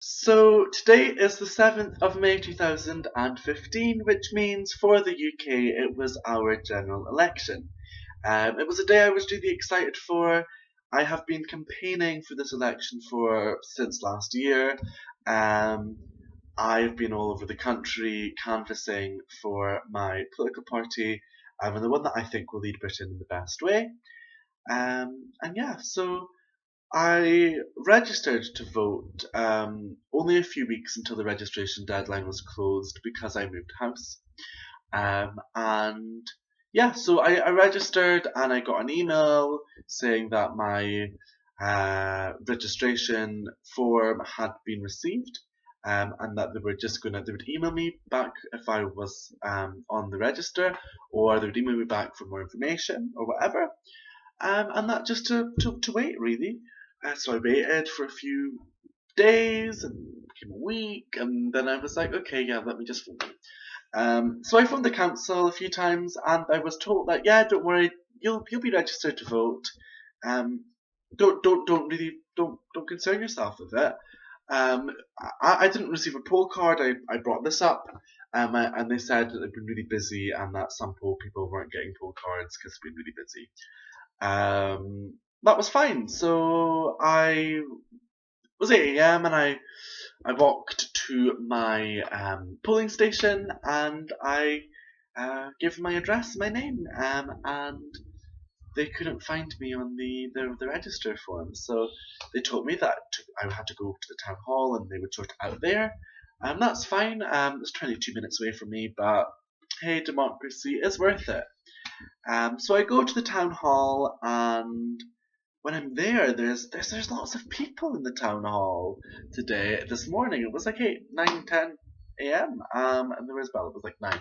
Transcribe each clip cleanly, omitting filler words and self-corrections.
So today is the 7th of May 2015, which means for the UK it was our general election. It was a day I was really excited for. I have been campaigning for this election since last year. Um, I've been all over the country canvassing for my political party, and the one that I think will lead Britain in the best way. And yeah, so I registered to vote only a few weeks until the registration deadline was closed because I moved house. And yeah, so I registered and I got an email saying that my registration form had been received. And that they would email me back if I was on the register, or they would email me back for more information or whatever. And that just to wait really. So I waited for a few days and became a week, and then I was like, okay, yeah, let me just phone them. So I phoned the council a few times, and I was told that yeah, don't worry, you'll be registered to vote. Don't concern yourself with it. I didn't receive a poll card. I brought this up, and they said that they'd been really busy and that some poll people weren't getting poll cards because they'd been really busy. That was fine. So I was 8 a.m. and I walked to my polling station and I gave them my address, my name, and they couldn't find me on the register form. So they told me that I had to go to the town hall and they would sort it out there. That's fine. It's 22 minutes away from me, but hey, democracy is worth it. So I go to the town hall, and when I'm there, there's lots of people in the town hall today. This morning it was like 10 a.m. And there was it was like 9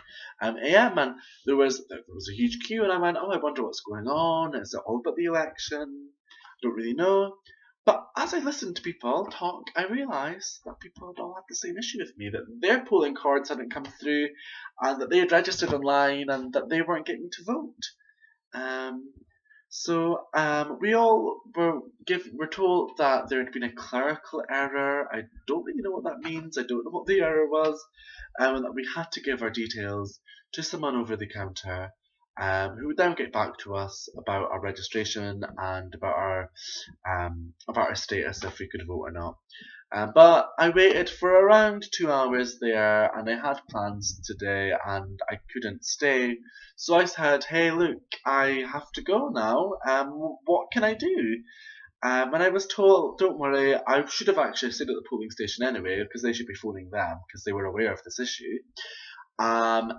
a.m. and there was a huge queue, and I went, oh, I wonder what's going on. Is it all about the election? Don't really know. But as I listened to people talk, I realised that people had all had the same issue with me, that their polling cards hadn't come through, and that they had registered online, and that they weren't getting to vote. We all were told that there had been a clerical error. I don't really know what that means. I don't know what the error was, and that we had to give our details to someone over the counter, who would then get back to us about our registration and about our status, if we could vote or not. But I waited for around 2 hours there, and I had plans today, and I couldn't stay. So I said, hey, look, I have to go now. What can I do? And I was told, don't worry, I should have actually stayed at the polling station anyway, because they should be phoning them, because they were aware of this issue. And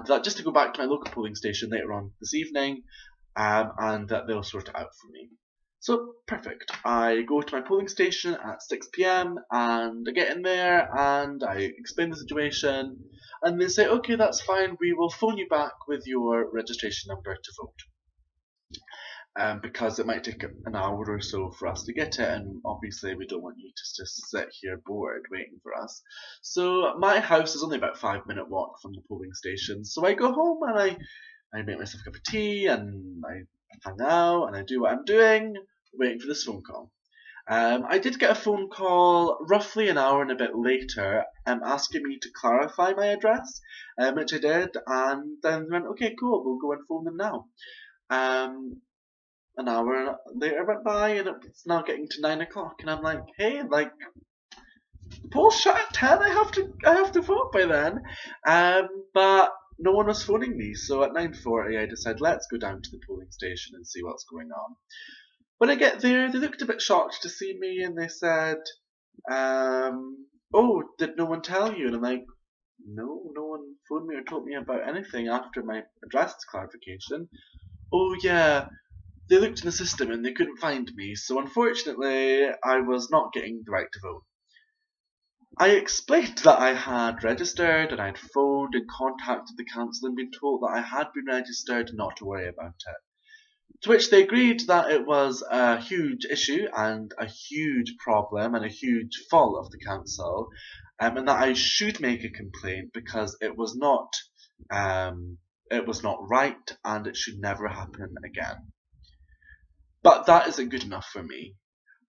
that just to go back to my local polling station later on this evening, and that they'll sort it out for me. So, perfect. I go to my polling station at 6 p.m. and I get in there and I explain the situation, and they say, okay, that's fine, we will phone you back with your registration number to vote. Because it might take an hour or so for us to get it, and obviously we don't want you to just sit here bored waiting for us. So my house is only about a 5-minute walk from the polling station, so I go home and I make myself a cup of tea and I hang out and I do what I'm doing, waiting for this phone call. I did get a phone call roughly an hour and a bit later, asking me to clarify my address, which I did, and then went, okay, cool, we'll go and phone them now. An hour later went by, and it's now getting to 9 o'clock, and I'm like, hey, like, the polls shut at 10. I have to vote by then. But no one was phoning me, so at 9:40 I decided, let's go down to the polling station and see what's going on. When I get there, they looked a bit shocked to see me, and they said, oh, did no one tell you? And I'm like, no one phoned me or told me about anything after my address clarification. Oh yeah, they looked in the system and they couldn't find me, so unfortunately I was not getting the right to vote. I explained that I had registered and I'd phoned and contacted the council and been told that I had been registered and not to worry about it. To which they agreed that it was a huge issue and a huge problem and a huge fault of the council, and that I should make a complaint because it was not right and it should never happen again. But that isn't good enough for me,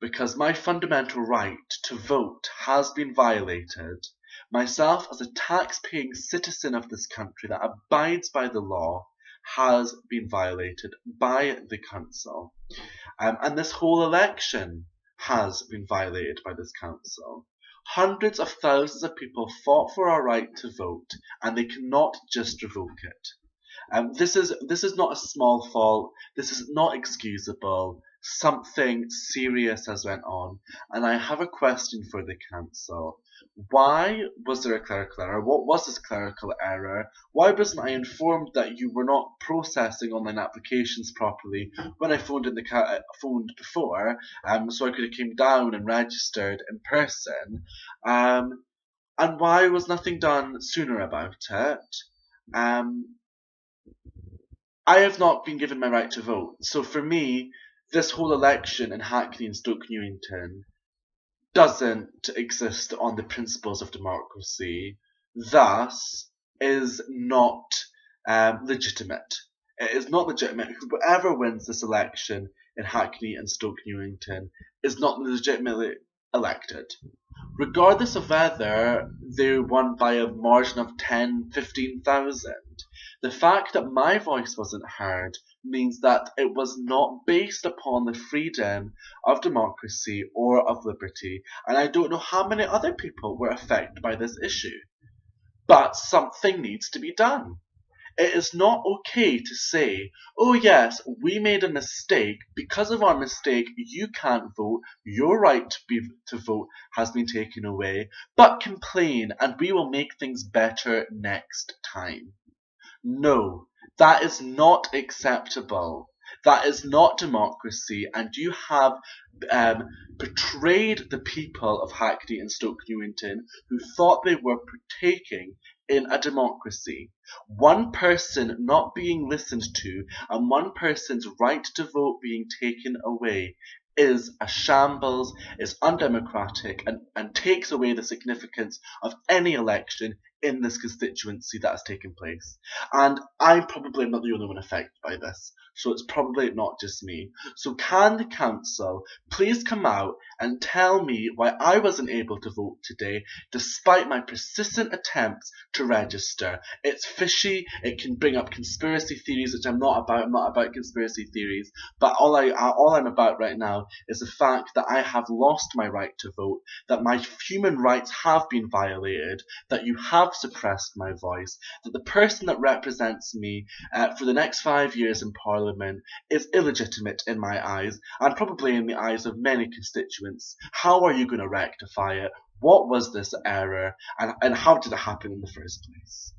because my fundamental right to vote has been violated. Myself, as a tax-paying citizen of this country that abides by the law, has been violated by the council. And this whole election has been violated by this council. Hundreds of thousands of people fought for our right to vote, and they cannot just revoke it. This is not a small fault. This is not excusable. Something serious has went on, and I have a question for the council. Why was there a clerical error? What was this clerical error? Why wasn't I informed that you were not processing online applications properly when I phoned phoned before, so I could have came down and registered in person? And why was nothing done sooner about it? I have not been given my right to vote. So for me, this whole election in Hackney and Stoke Newington doesn't exist on the principles of democracy, thus is not legitimate. It is not legitimate. Whoever wins this election in Hackney and Stoke Newington is not legitimately elected. Regardless of whether they won by a margin of 10, 15,000, the fact that my voice wasn't heard means that it was not based upon the freedom of democracy or of liberty, and I don't know how many other people were affected by this issue. But something needs to be done. It is not okay to say, oh yes, we made a mistake. Because of our mistake, you can't vote. Your right to vote has been taken away. But complain and we will make things better next time. No, that is not acceptable. That is not democracy, and you have betrayed the people of Hackney and Stoke Newington who thought they were partaking in a democracy. One person not being listened to and one person's right to vote being taken away is a shambles, is undemocratic, and takes away the significance of any election in this constituency that has taken place. And I probably am not the only one affected by this, so it's probably not just me. So can the council please come out and tell me why I wasn't able to vote today despite my persistent attempts to register? It's fishy, it can bring up conspiracy theories, which I'm not about. I'm not about conspiracy theories, but all I'm about right now is the fact that I have lost my right to vote, that my human rights have been violated, that you have suppressed my voice, that the person that represents me for the next 5 years in Parliament is illegitimate in my eyes, and probably in the eyes of many constituents. How are you going to rectify it? What was this error, and how did it happen in the first place?